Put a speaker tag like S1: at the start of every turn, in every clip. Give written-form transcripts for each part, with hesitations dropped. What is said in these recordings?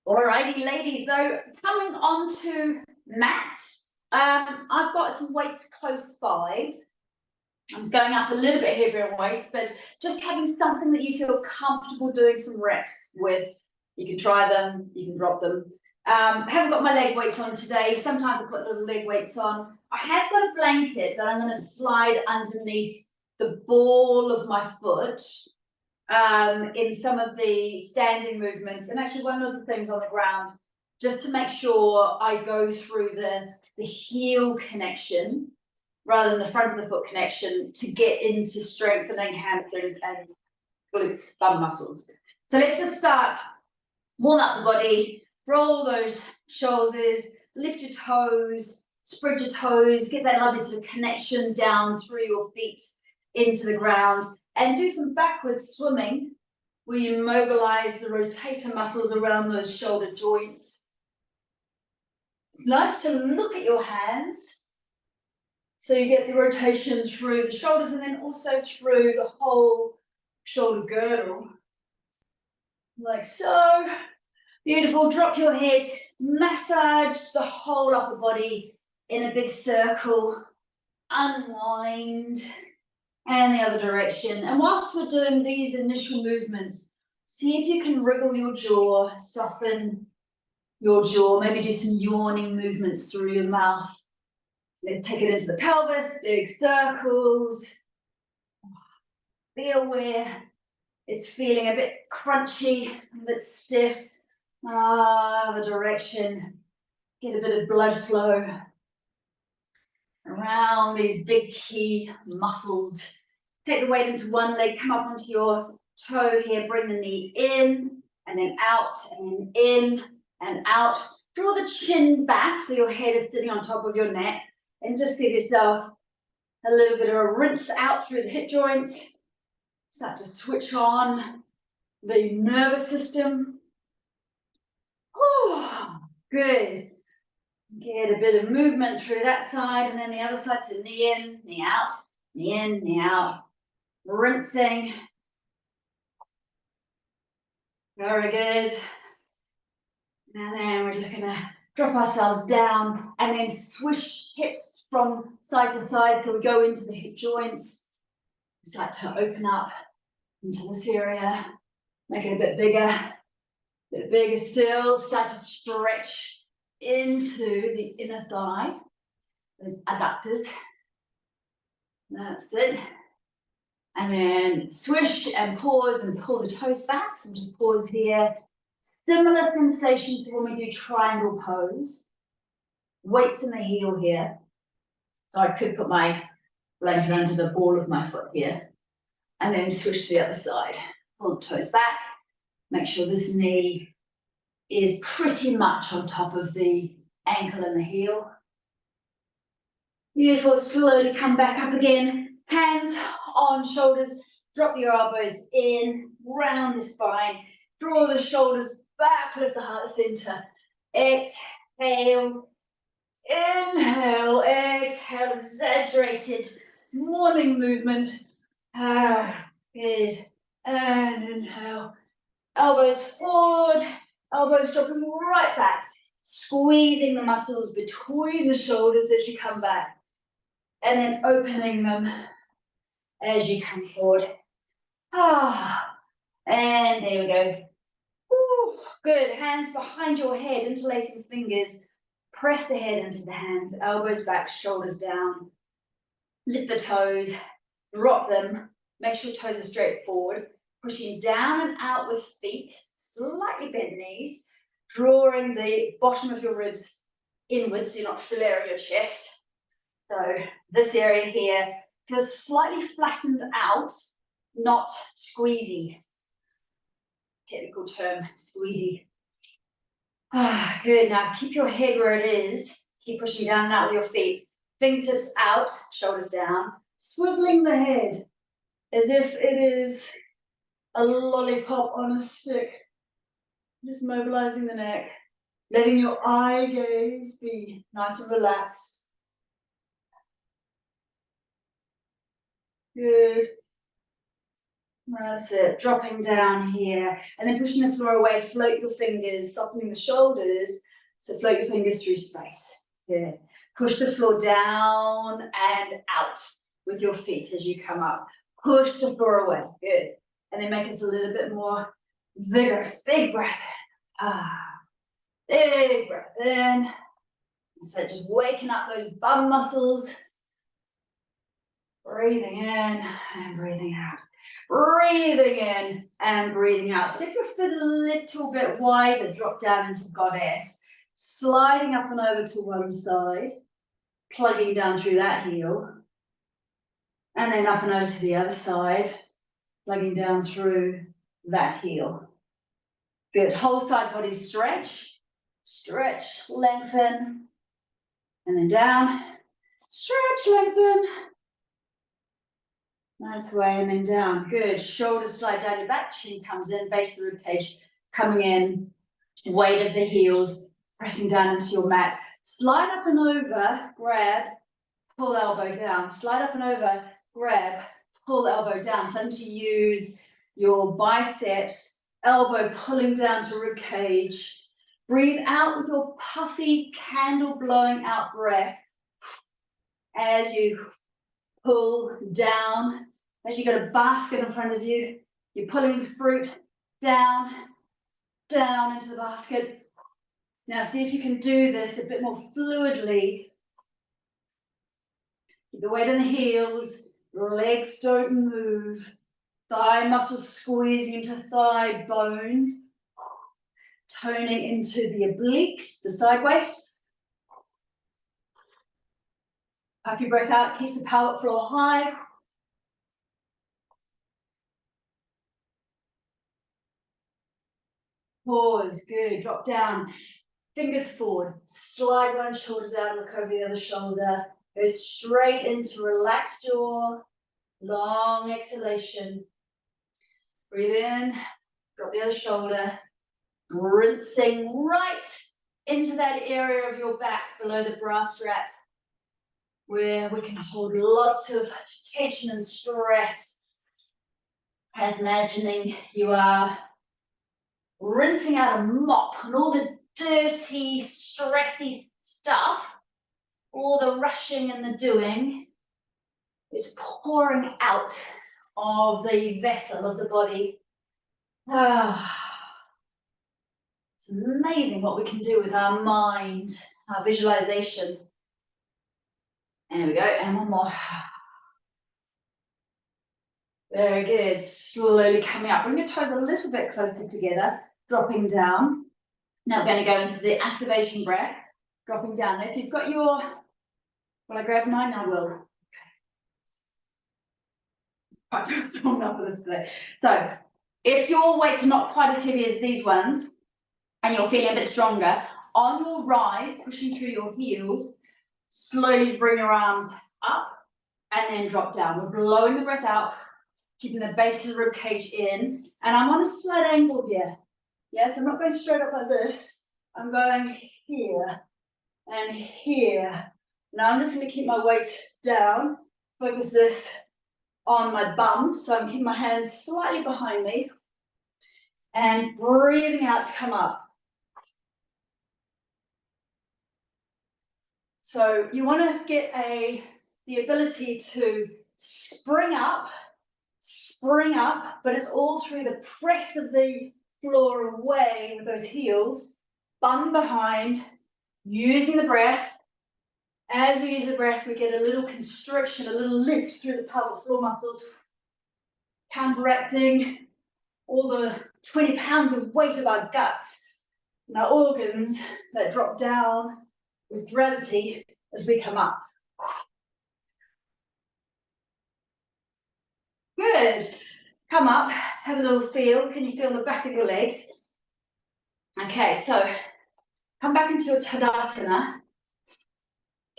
S1: Alrighty, ladies, so coming on to mats. I've got some weights close by. I'm just going up a little bit heavier on weights, but just having something that you feel comfortable doing some reps with. You can try them, you can drop them. I haven't got my leg weights on today. Sometimes I put little leg weights on. I have got a blanket that I'm going to slide underneath the ball of my foot in some of the standing movements, and actually one of the things on the ground, just to make sure I go through the heel connection rather than the front of the foot connection to get into strengthening hamstrings and glutes, bum muscles. So let's just start, warm up the body, roll those shoulders, lift your toes, spread your toes, get that lovely sort of connection down through your feet into the ground, and do some backwards swimming where you mobilize the rotator muscles around those shoulder joints. It's nice to look at your hands so you get the rotation through the shoulders and then also through the whole shoulder girdle. Like so. Beautiful. Drop your head, massage the whole upper body in a big circle, unwind. And the other direction. And whilst we're doing these initial movements, see if you can wriggle your jaw, soften your jaw, maybe do some yawning movements through your mouth. Let's take it into the pelvis, big circles. Be aware it's feeling a bit crunchy, a bit stiff. The direction. Get a bit of blood flow around these big key muscles. Take the weight into one leg, come up onto your toe here, bring the knee in, and then out, and then in, and out. Draw the chin back so your head is sitting on top of your neck, and just give yourself a little bit of a rinse out through the hip joints. Start to switch on the nervous system. Oh, good. Get a bit of movement through that side, and then the other side, so knee in, knee out, knee in, knee out. Rinsing. Very good. And then we're just going to drop ourselves down and then swish hips from side to side so we go into the hip joints. Start to open up into this area. Make it a bit bigger still. Start to stretch into the inner thigh, those adductors. That's it. And then swish and pause and pull the toes back. So just pause here. Similar sensation to when we do triangle pose. Weights in the heel here. So I could put my blanket under the ball of my foot here. And then switch to the other side. Pull the toes back. Make sure this knee is pretty much on top of the ankle and the heel. Beautiful. Slowly come back up again. Hands on shoulders, drop your elbows in, round the spine, draw the shoulders back, lift the heart center. Exhale, inhale, exhale, exaggerated morning movement. Good. And inhale. Elbows forward, elbows dropping right back, squeezing the muscles between the shoulders as you come back, and then opening them as you come forward. And there we go. Woo, good. Hands behind your head, interlacing fingers. Press the head into the hands, elbows back, shoulders down. Lift the toes, drop them. Make sure your toes are straight forward. Pushing down and out with feet, slightly bent knees. Drawing the bottom of your ribs inwards, so you're not flaring your chest. So this area here feels slightly flattened out, not squeezy. Technical term, squeezy. Good. Now keep your head where it is. Keep pushing down and out with your feet. Fingertips out, shoulders down. Swiveling the head as if it is a lollipop on a stick. Just mobilizing the neck. Letting your eye gaze be nice and relaxed. Good. That's it, dropping down here, and then pushing the floor away, float your fingers, softening the shoulders, so float your fingers through space. Good. Push the floor down and out with your feet as you come up. Push the floor away, good. And then make us a little bit more vigorous, big breath in. Big breath in. So just waking up those bum muscles. Breathing in and breathing out. Breathing in and breathing out. Step your foot a little bit wider, drop down into goddess. Sliding up and over to one side, plugging down through that heel. And then up and over to the other side, plugging down through that heel. Good, whole side body stretch. Stretch, lengthen. And then down, stretch, lengthen. That's the way, and then down. Good. Shoulders slide down your back, chin comes in, base of the ribcage coming in, weight of the heels, pressing down into your mat. Slide up and over, grab, pull elbow down. Slide up and over, grab, pull elbow down. Starting to use your biceps, elbow pulling down to ribcage. Breathe out with your puffy, candle blowing out breath as you pull down. As you got a basket in front of you, you're pulling the fruit down, down into the basket. Now see if you can do this a bit more fluidly. Keep the weight in the heels, your legs don't move. Thigh muscles squeezing into thigh bones. Toning into the obliques, the side waist. Puff your breath out, keeps the pelvic floor high. Pause, good, drop down. Fingers forward, slide one shoulder down, look over the other shoulder. Go straight into relaxed jaw, long exhalation. Breathe in, drop the other shoulder. Rinsing right into that area of your back below the bra strap where we can hold lots of tension and stress. As imagining you are rinsing out a mop and all the dirty, stressy stuff, all the rushing and the doing is pouring out of the vessel of the body. It's amazing what we can do with our mind, our visualization. There we go, and one more. Very good, slowly coming up. Bring your toes a little bit closer together, dropping down. Now we're going to go into the activation breath, dropping down there. If you've got your, will I grab mine? I will. Okay. Enough for this today. So, if your weights are not quite as heavy as these ones, and you're feeling a bit stronger, on your rise, pushing through your heels, slowly bring your arms up, and then drop down. We're blowing the breath out, keeping the base of the rib cage in, and I'm on a slight angle here. Yes, I'm not going straight up like this. I'm going here and here. Now I'm just going to keep my weight down, focus this on my bum, so I'm keeping my hands slightly behind me, and breathing out to come up. So you want to get the ability to spring up, but it's all through the press of the floor away with those heels, bum behind, using the breath. As we use the breath, we get a little constriction, a little lift through the pelvic floor muscles, counteracting all the 20 pounds of weight of our guts and our organs that drop down with gravity as we come up. Good. Come up, have a little feel. Can you feel the back of your legs? Okay, so come back into your Tadasana.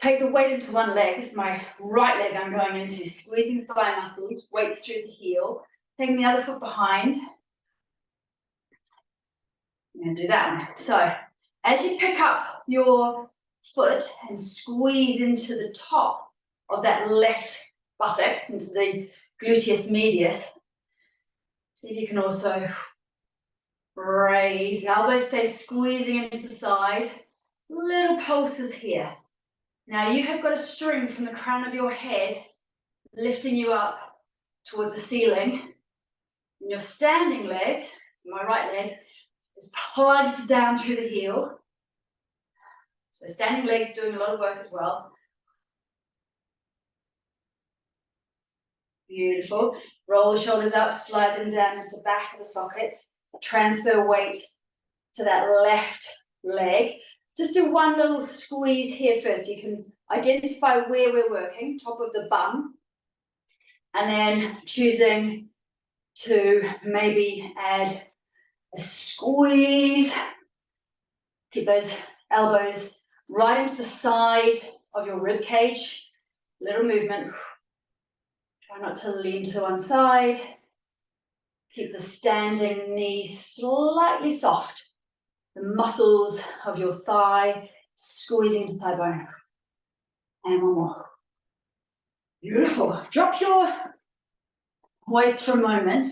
S1: Take the weight into one leg. This is my right leg I'm going into, squeezing the thigh muscles, weight through the heel. Taking the other foot behind. I'm going to do that one. So, as you pick up your foot and squeeze into the top of that left buttock, into the gluteus medius, See if you can also raise. The elbows stay squeezing into the side. Little pulses here. Now you have got a string from the crown of your head lifting you up towards the ceiling. And your standing leg, my right leg, is plugged down through the heel. So standing legs doing a lot of work as well. Beautiful. Roll the shoulders up, slide them down into the back of the sockets. Transfer weight to that left leg. Just do one little squeeze here first. You can identify where we're working, top of the bum. And then choosing to maybe add a squeeze. Keep those elbows right into the side of your rib cage. Little movement. Try not to lean to one side. Keep the standing knee slightly soft. The muscles of your thigh squeezing into thigh bone. And one more. Beautiful. Drop your weights for a moment.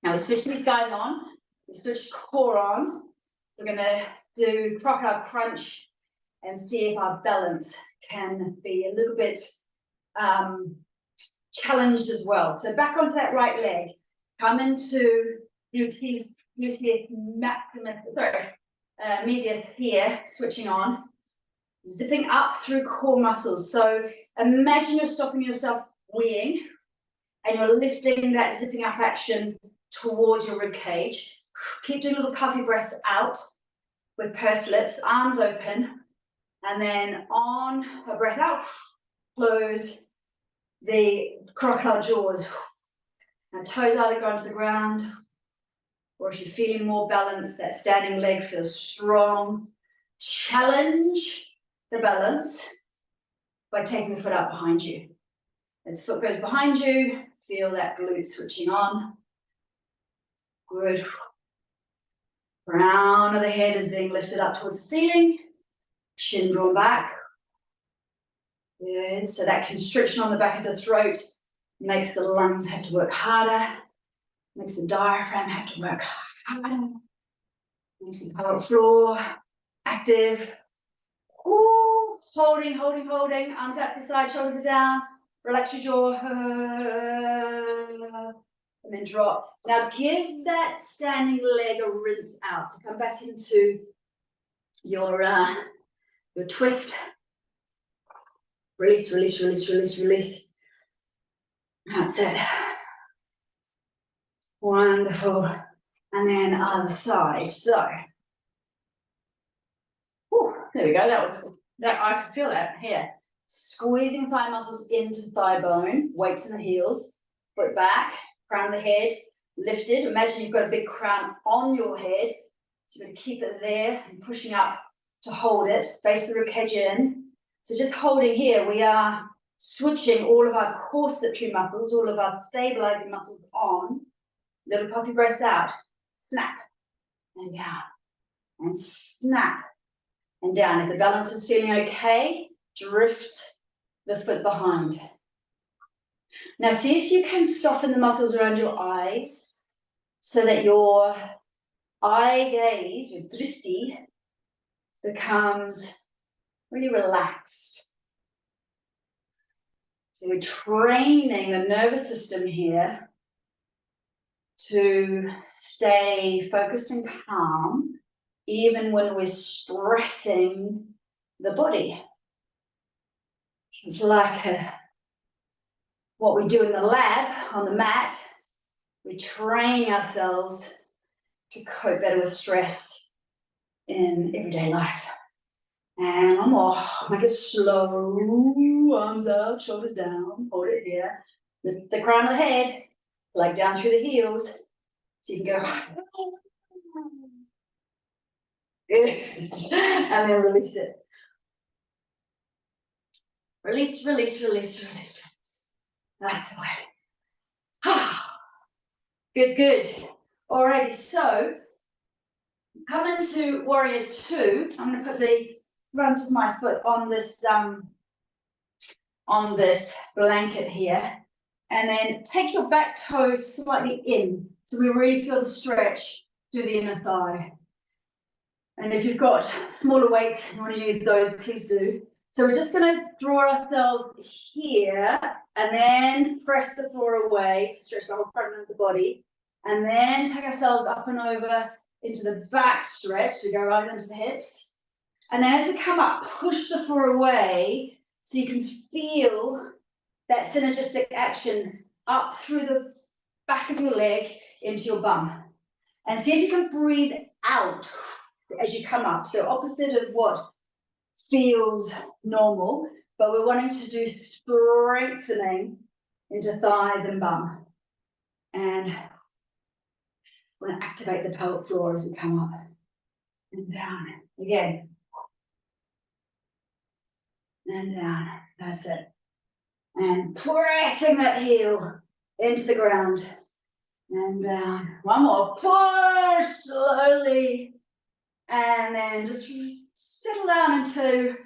S1: Now we switch these guys on. We switch core on. We're going to do crocodile crunch and see if our balance can be a little bit challenged as well. So back onto that right leg. Come into gluteus maximus, medius here, switching on. Zipping up through core muscles. So imagine you're stopping yourself weeing and you're lifting that zipping up action towards your rib cage. Keep doing little puffy breaths out with pursed lips, arms open, and then on a breath out, close the crocodile jaws. Now toes either go onto the ground, or if you're feeling more balanced, that standing leg feels strong. Challenge the balance by taking the foot out behind you. As the foot goes behind you, feel that glute switching on. Good. Crown of the head is being lifted up towards the ceiling. Chin drawn back. Good. So that constriction on the back of the throat makes the lungs have to work harder. Makes the diaphragm have to work harder. Makes the pelvic floor active. Ooh, holding. Arms out to the side, shoulders are down. Relax your jaw. And then drop. Now give that standing leg a rinse out. So come back into your twist. Release. That's it. Wonderful. And then other side. So, there we go. That I can feel that here. Squeezing thigh muscles into thigh bone. Weights in the heels. Foot back. Crown of the head lifted. Imagine you've got a big crown on your head. So you're going to keep it there and pushing up to hold it. Face the ribcage in. So just holding here, we are switching all of our core stability muscles, all of our stabilizing muscles on. Little puffy breaths out. Snap and down. And snap and down. If the balance is feeling okay, drift the foot behind. Now see if you can soften the muscles around your eyes so that your eye gaze, your dristi, becomes really relaxed. So we're training the nervous system here to stay focused and calm even when we're stressing the body. It's like what we do in the lab on the mat. We train ourselves to cope better with stress in everyday life. And one more. Make it slow. Arms up, shoulders down. Hold it here. Lift the crown of the head. Leg down through the heels. So you can go. Good. And then release it. Release. That's the way. Good. Alrighty, so come into warrior two. I'm going to put the front of my foot on this blanket here, and then take your back toes slightly in. So we really feel the stretch through the inner thigh. And if you've got smaller weights, you want to use those, please do. So we're just going to draw ourselves here and then press the floor away to stretch the whole front of the body. And then take ourselves up and over into the back stretch to go right into the hips. And then as we come up, push the floor away so you can feel that synergistic action up through the back of your leg into your bum. And see if you can breathe out as you come up. So opposite of what feels normal, but we're wanting to do strengthening into thighs and bum. And we're going to activate the pelvic floor as we come up and down. Again. And down. That's it. And pressing that heel into the ground. And down. One more. Push slowly. And then just settle down into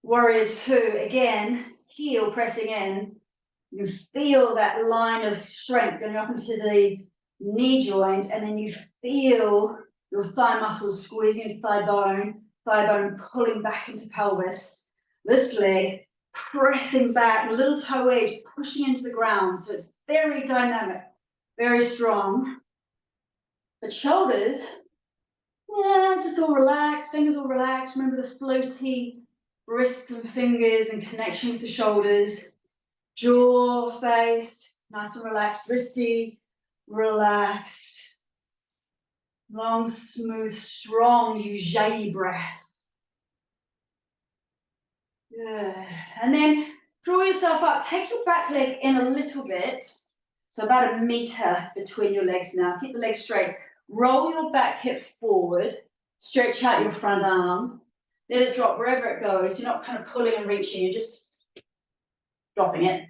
S1: warrior two. Again, heel pressing in. You take that line of strength going up into the knee joint, and then you feel your thigh muscles squeezing into thigh bone pulling back into pelvis. This leg pressing back, little toe edge pushing into the ground. So it's very dynamic, very strong. But shoulders, yeah, just all relaxed, fingers all relaxed. Remember the floaty wrists and fingers and connection with the shoulders. Jaw, face, nice and relaxed. Wristy, relaxed. Long, smooth, strong Ujjayi breath. Good. And then draw yourself up. Take your back leg in a little bit. So about 1 meter between your legs now. Keep the legs straight. Roll your back hip forward. Stretch out your front arm. Let it drop wherever it goes. You're not kind of pulling and reaching. You're just dropping it.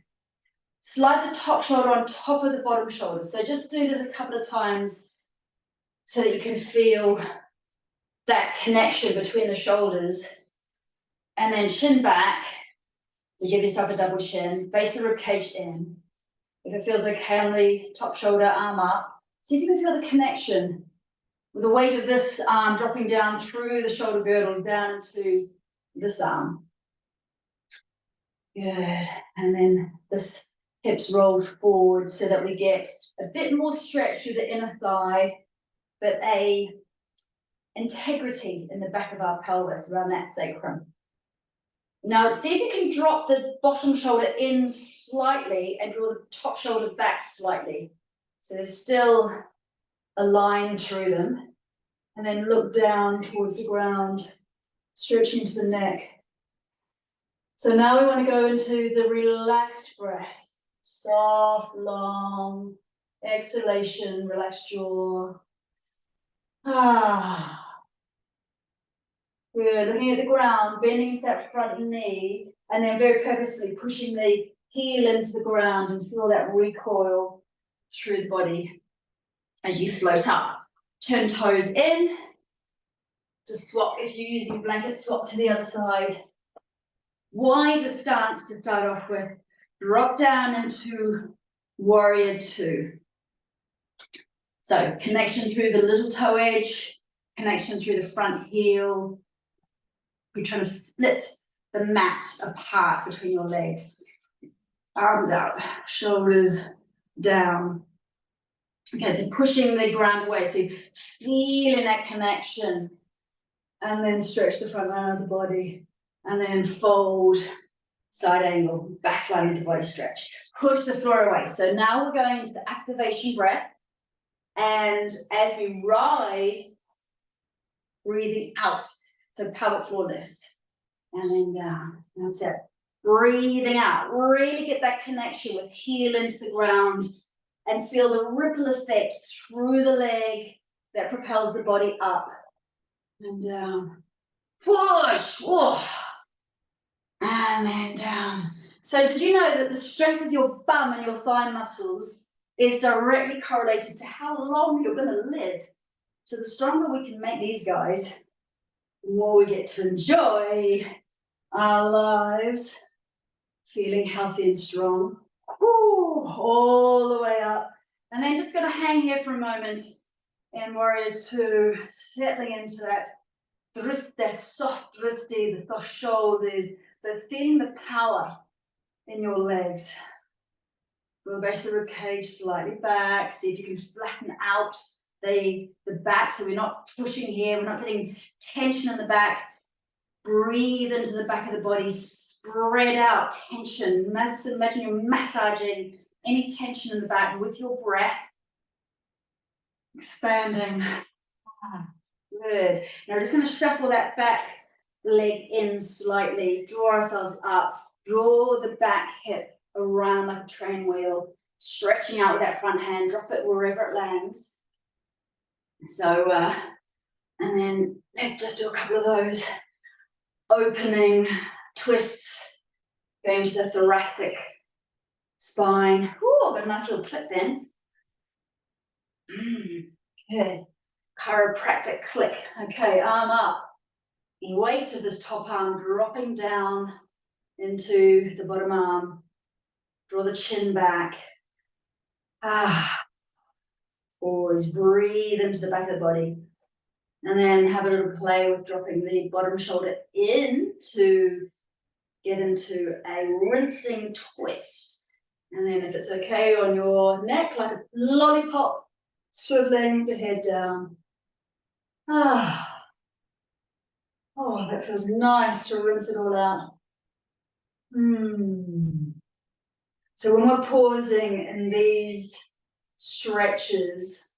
S1: Slide the top shoulder on top of the bottom shoulder. So just do this a couple of times so that you can feel that connection between the shoulders. And then chin back. So give yourself a double chin. Base the ribcage in. If it feels okay on the top shoulder, arm up. See if you can feel the connection with the weight of this arm dropping down through the shoulder girdle down into this arm. Good. And then this hips rolled forward so that we get a bit more stretch through the inner thigh, but a integrity in the back of our pelvis around that sacrum. Now see if you can drop the bottom shoulder in slightly and draw the top shoulder back slightly. So there's still a line through them. And then look down towards the ground, stretching into the neck. So now we want to go into the relaxed breath. Soft, long exhalation, relaxed jaw. Good, looking at the ground, bending into that front knee, and then very purposefully pushing the heel into the ground and feel that recoil through the body as you float up. Turn toes in. Just swap, if you're using a blanket, swap to the other side. Wider stance to start off with. Drop down into warrior two. So connection through the little toe edge, connection through the front heel. We're trying to split the mat apart between your legs. Arms out, shoulders down. Okay, so pushing the ground away, so feeling that connection. And then stretch the front line of the body. And then fold, side angle, back line into body stretch. Push the floor away. So now we're going into the activation breath. And as we rise, breathing out. So pelvic floor lifts. And then down. That's it. Breathing out. Really get that connection with heel into the ground. And feel the ripple effect through the leg that propels the body up and down. Push. Whoa. And then down. So did you know that the strength of your bum and your thigh muscles is directly correlated to how long you're going to live? So the stronger we can make these guys, the more we get to enjoy our lives, feeling healthy and strong. Whew, all the way up And then just going to hang here for a moment in warrior two, settling into that wrist, that soft wristy, the soft shoulders, but feeling the power in your legs. Draw the base of the rib cage slightly back. See if you can flatten out the back, so we're not pushing here, we're not getting tension in the back. Breathe into the back of the body, spread out tension. Imagine you're massaging any tension in the back with your breath. Expanding. Good. Now we're just going to shuffle that back leg in slightly, draw ourselves up, draw the back hip around like a train wheel, stretching out with that front hand, drop it wherever it lands. So, and then let's just do a couple of those opening twists, going to the thoracic spine. Ooh, got a nice little clip then. Good. Chiropractic click. Okay, arm up. The weight of this top arm dropping down into the bottom arm. Draw the chin back. Always breathe into the back of the body. And then have a little play with dropping the bottom shoulder in to get into a rinsing twist. And then if it's okay on your neck, like a lollipop, swiveling the head down. Oh, that feels nice to rinse it all out. So when we're pausing in these stretches,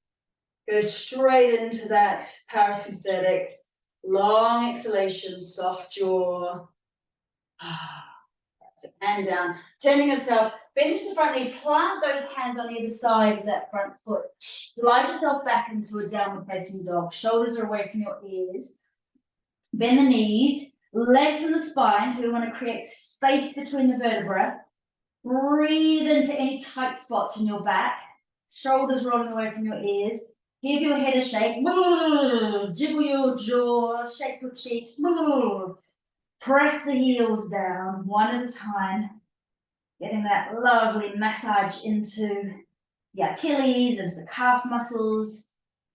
S1: go straight into that parasympathetic, long exhalation, soft jaw. That's it, and down. Turning yourself, bend to the front knee, plant those hands on either side of that front foot. Slide yourself back into a downward facing dog. Shoulders are away from your ears. Bend the knees, lengthen the spine, so we want to create space between the vertebrae. Breathe into any tight spots in your back. Shoulders rolling away from your ears. Give your head a shake. Jiggle your jaw, shake your cheeks. Press the heels down one at a time. Getting that lovely massage into the Achilles, into the calf muscles,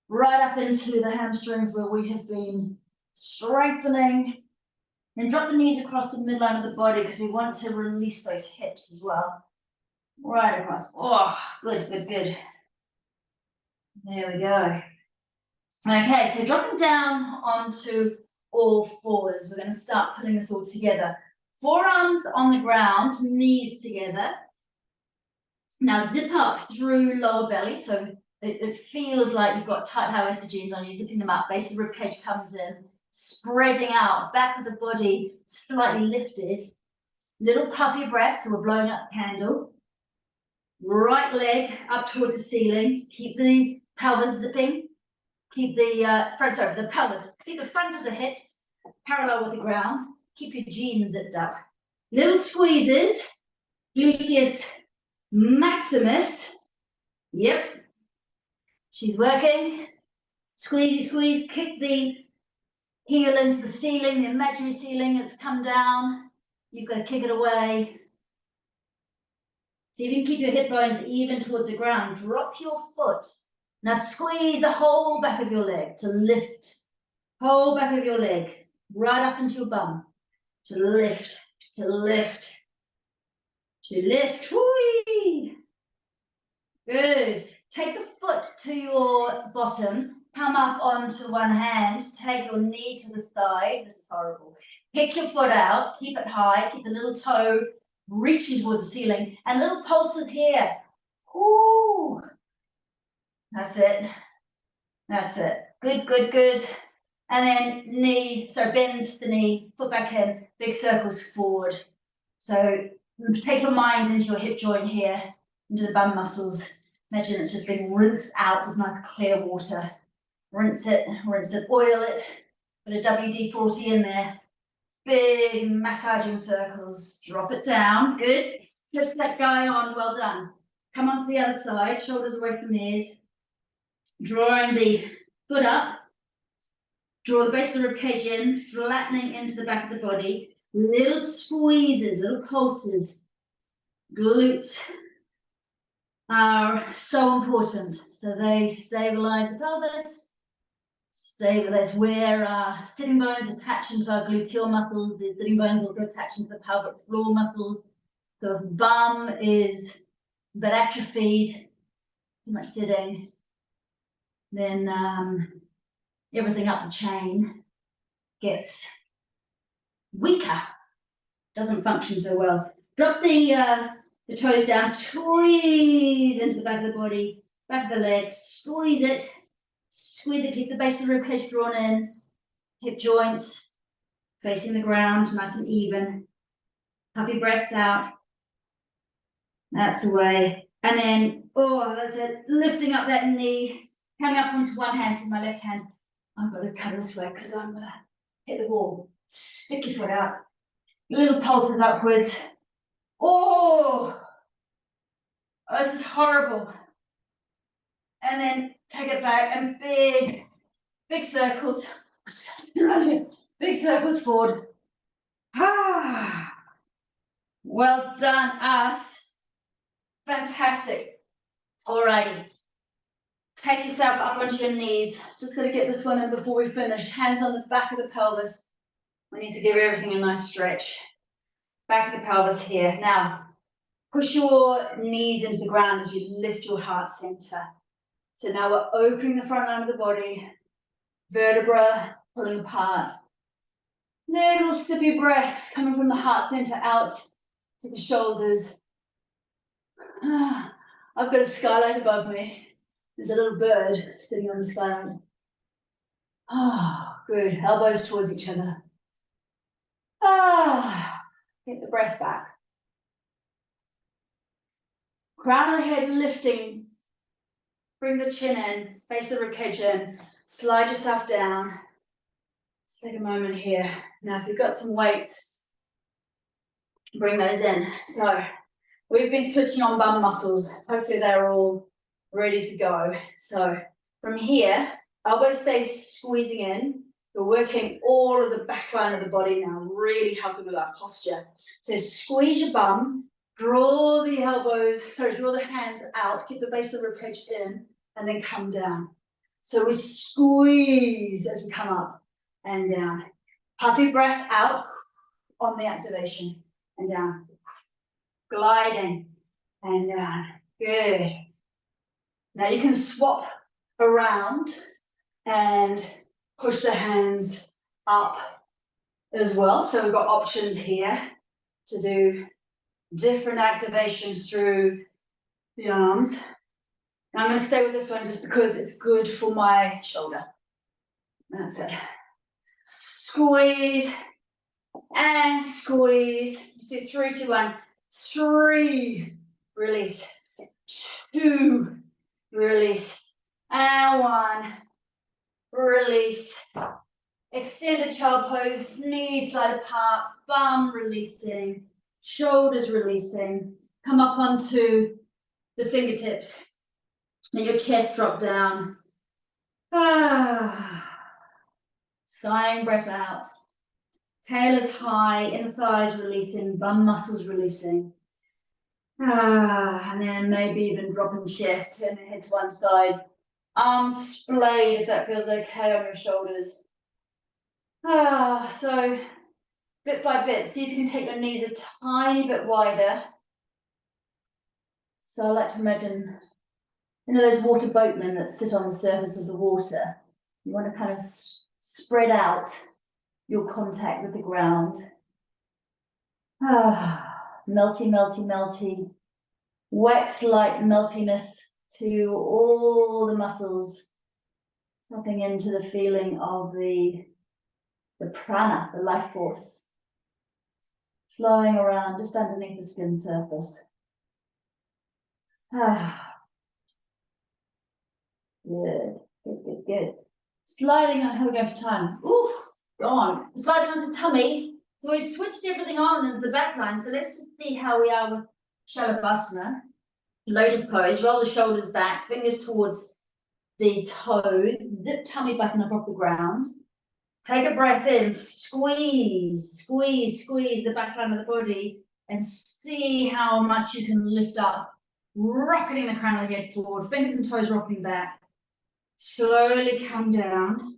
S1: right up into the hamstrings where we have been strengthening. And drop the knees across the midline of the body because we want to release those hips as well. Right across. Oh, good. There we go. Okay, so dropping down onto all fours. We're going to start putting this all together. Forearms on the ground, knees together. Now zip up through lower belly, so it feels like you've got tight high-waisted jeans on. You're zipping them up. Base of the rib cage comes in. Spreading out, back of the body slightly lifted. Little puffy breath, so we're blowing up the candle. Right leg up towards the ceiling. Keep the pelvis zipping. Keep the the pelvis. Keep the front of the hips parallel with the ground. Keep your jeans zipped up. Little squeezes. Gluteus maximus. Yep. She's working. Squeezy, squeeze. Kick the heel into the ceiling, the imaginary ceiling. It's come down. You've got to kick it away. See if you can keep your hip bones even towards the ground. Drop your foot. Now squeeze the whole back of your leg to lift. Whole back of your leg. Right up into your bum. To lift. To lift. To lift. Whee! Good. Take the foot to your bottom. Come up onto one hand. Take your knee to the thigh. This is horrible. Kick your foot out. Keep it high. Keep the little toe reaching towards the ceiling. And little pulses here. Ooh. That's it. That's it. Good. And then knee, so bend the knee, foot back in, big circles forward. So take your mind into your hip joint here, into the bum muscles. Imagine it's just being rinsed out with nice clear water. Rinse it, oil it. Put a WD-40 in there. Big massaging circles. Drop it down. Good. Flip that guy on. Well done. Come onto the other side. Shoulders away from the ears. Drawing the foot up. Draw the base of the rib cage in. Flattening into the back of the body. Little squeezes, little pulses. Glutes are so important. So they stabilize the pelvis, stabilize where our sitting bones attach into our gluteal muscles. The sitting bones will attach into the pelvic floor muscles. So if bum is a bit atrophied, too much sitting, then everything up the chain gets weaker, doesn't function so well. Drop the toes down, squeeze into the back of the body, back of the legs, squeeze it, keep the base of the ribcage drawn in, hip joints facing the ground, nice and even. Puff your breaths out. That's the way. And then, oh, that's it, lifting up that knee, coming up onto one hand, so my left hand. I've got to come this way because I'm going to hit the wall. Stick your foot out. Little pulses upwards. Oh, this is horrible. And then take it back and big circles. Big circles forward. Ah, well done, us. Fantastic. Alrighty. Take yourself up onto your knees. Just got to get this one in before we finish. Hands on the back of the pelvis. We need to give everything a nice stretch. Back of the pelvis here. Now, push your knees into the ground as you lift your heart center. So now we're opening the front line of the body. Vertebra pulling apart. Little sippy breaths coming from the heart center out to the shoulders. I've got a skylight above me. There's a little bird sitting on the skylight. Good. Elbows towards each other. Get the breath back. Crown of the head lifting. Bring the chin in, base of the ribcage in. Slide yourself down. Let's take a moment here. Now, if you've got some weights, bring those in. So, we've been switching on bum muscles. Hopefully they're all ready to go. So, from here, elbows stay squeezing in. We're working all of the back line of the body now, really helping with our posture. So, squeeze your bum, draw the hands out, keep the base of the ribcage in, and then come down. So we squeeze as we come up and down. Puffy breath out on the activation and down. Gliding and down. Good. Now you can swap around and push the hands up as well. So we've got options here to do different activations through the arms. Now I'm going to stay with this one just because it's good for my shoulder. That's it. Squeeze and squeeze. Let's do 3, 2, 1. 3, release. 2, release. And 1, release. Extended child pose, knees slide apart, bum releasing, shoulders releasing. Come up onto the fingertips. Let your chest drop down. Sighing breath out. Tail is high, inner thighs releasing, bum muscles releasing. And then maybe even dropping chest, turn the head to one side. Arms splayed if that feels okay on your shoulders. So bit by bit, see if you can take your knees a tiny bit wider. So I like to imagine, you know, those water boatmen that sit on the surface of the water. You want to kind of spread out your contact with the ground. Melty, melty, melty. Wax-like meltiness to all the muscles. Tapping into the feeling of the prana, the life force. Flowing around just underneath the skin surface. Good, good, good, good. Sliding on, how are we going for time? Oof, go on. Sliding onto tummy. So we've switched everything on into the back line. So let's just see how we are with Shalabhasana. Lotus pose, roll the shoulders back, fingers towards the toes, dip tummy button up off the ground. Take a breath in, squeeze, squeeze, squeeze the back line of the body and see how much you can lift up rocketing the crown of the head forward, fingers and toes rocking back. Slowly come down.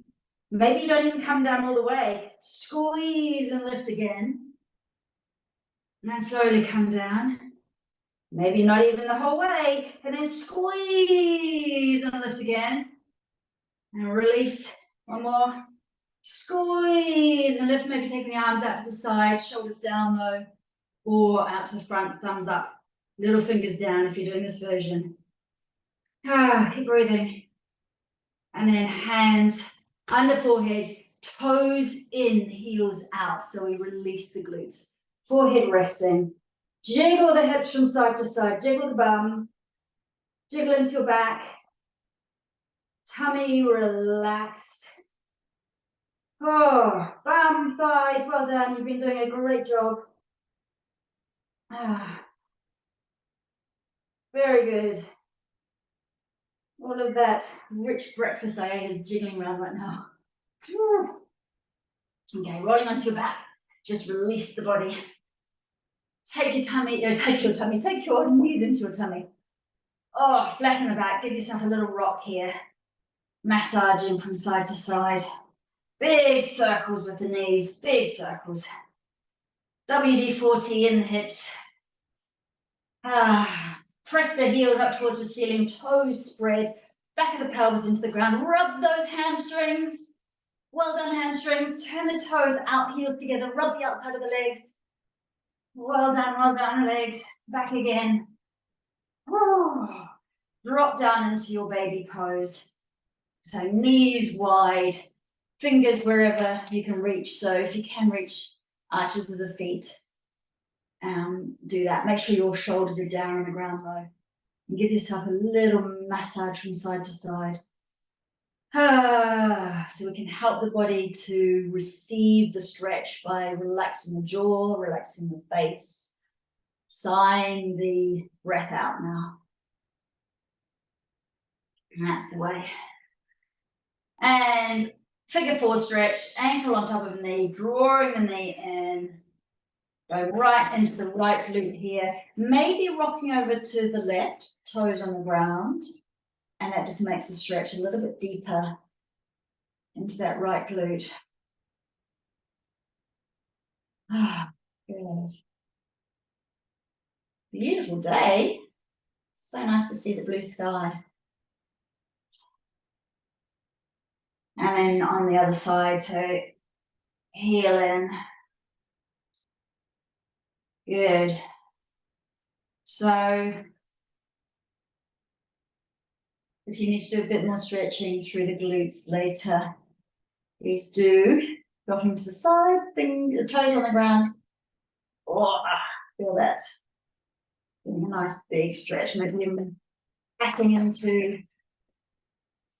S1: Maybe you don't even come down all the way. Squeeze and lift again. And then slowly come down. Maybe not even the whole way. And then squeeze and lift again. And release. One more. Squeeze and lift, maybe taking the arms out to the side, shoulders down though, or out to the front, thumbs up, little fingers down if you're doing this version. Keep breathing. And then hands under forehead, toes in, heels out. So we release the glutes. Forehead resting. Jiggle the hips from side to side, jiggle the bum, jiggle into your back. Tummy relaxed. Oh, bum, thighs, well done. You've been doing a great job. Very good. All of that rich breakfast I ate is jiggling around right now. Okay, rolling onto your back. Just release the body. Take your knees into your tummy. Oh, flatten the back. Give yourself a little rock here. Massaging from side to side. Big circles with the knees, big circles. WD-40 in the hips. Press the heels up towards the ceiling, toes spread, back of the pelvis into the ground. Rub those hamstrings. Well done, hamstrings. Turn the toes out, heels together. Rub the outside of the legs. Well done, legs. Back again. Drop down into your baby pose. So knees wide. Fingers wherever you can reach. So if you can reach arches of the feet, do that. Make sure your shoulders are down on the ground though. And give yourself a little massage from side to side. So we can help the body to receive the stretch by relaxing the jaw, relaxing the face, sighing the breath out now. And that's the way. And figure four stretch, ankle on top of the knee, drawing the knee in, go right into the right glute here, maybe rocking over to the left, toes on the ground, and that just makes the stretch a little bit deeper into that right glute. Good. Beautiful day. So nice to see the blue sky. And then on the other side, so heel in. Good. So if you need to do a bit more stretching through the glutes later, please do. Rocking to the side, toes on the ground. Oh, feel that. Getting a nice big stretch, maybe even backing into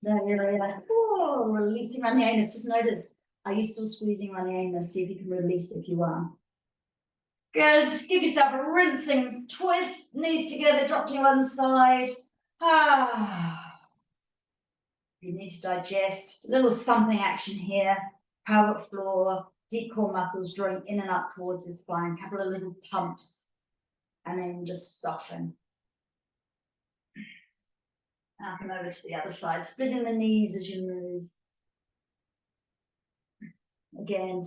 S1: that area. Oh, releasing around the anus. Just notice, are you still squeezing around the anus? See if you can release if you are. Good. Just give yourself a rinsing twist, knees together, drop to one side. You need to digest. A little thumping action here. Pelvic floor, deep core muscles drawing in and up towards the spine. A couple of little pumps. And then just soften. Now come over to the other side, splitting the knees as you move. Again,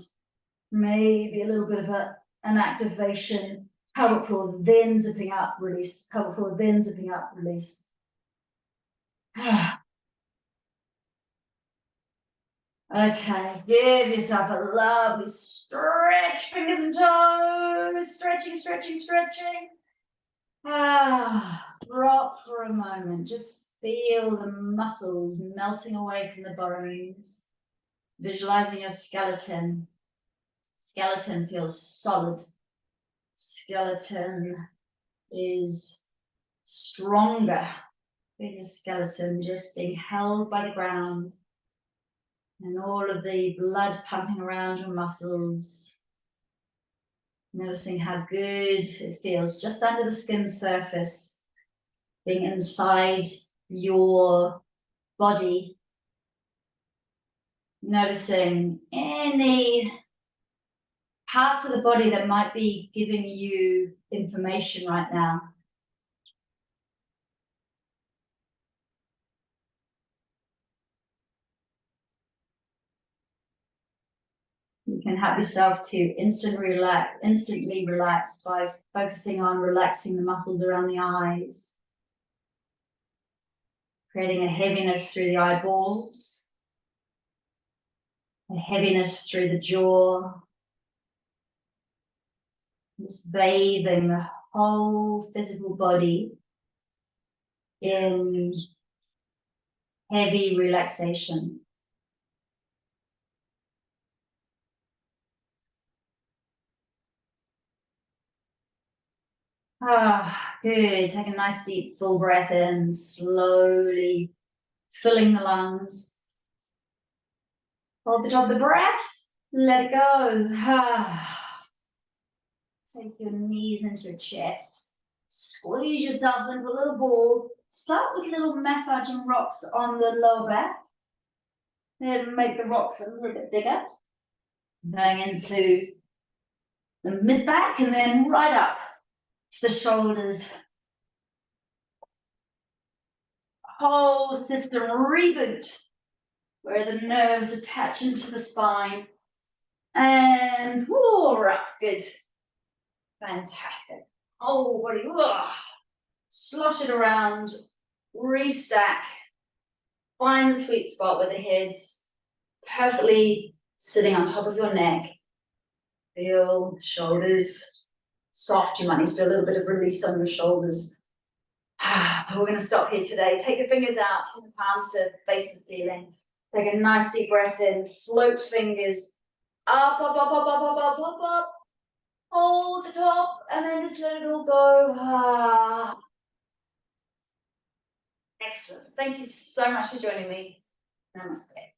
S1: maybe a little bit of an activation. Pelvic floor, then zipping up, release. Pelvic floor, then zipping up, release. Okay, give yourself a lovely stretch, fingers and toes, stretching, stretching, stretching. Drop for a moment, just feel the muscles melting away from the bones. Visualizing your skeleton. Skeleton feels solid. Skeleton is stronger. Feel your skeleton just being held by the ground. And all of the blood pumping around your muscles. Noticing how good it feels just under the skin surface. Being inside your body. Noticing any parts of the body that might be giving you information right now. You can help yourself to instantly relax by focusing on relaxing the muscles around the eyes, creating a heaviness through the eyeballs, a heaviness through the jaw, just bathing the whole physical body in heavy relaxation. Ah, good. Take a nice deep full breath in, slowly filling the lungs. Hold the top of the breath, let it go. Ah. Take your knees into your chest. Squeeze yourself into a little ball. Start with little massaging rocks on the lower back. Then make the rocks a little bit bigger. Going into the mid back and then right up to the shoulders. Whole system reboot where the nerves attach into the spine. And right, good. Fantastic. Whole body, slosh it around, restack. Find the sweet spot where the head's perfectly sitting on top of your neck. Feel shoulders soft. You might need to do a little bit of release on your shoulders. We're going to stop here today. Take the fingers out, take the palms to face the ceiling. Take a nice deep breath in. Float fingers up, up, up, up, up, up, up, up, up. Hold the top and then just let it all go. Excellent. Thank you so much for joining me. Namaste.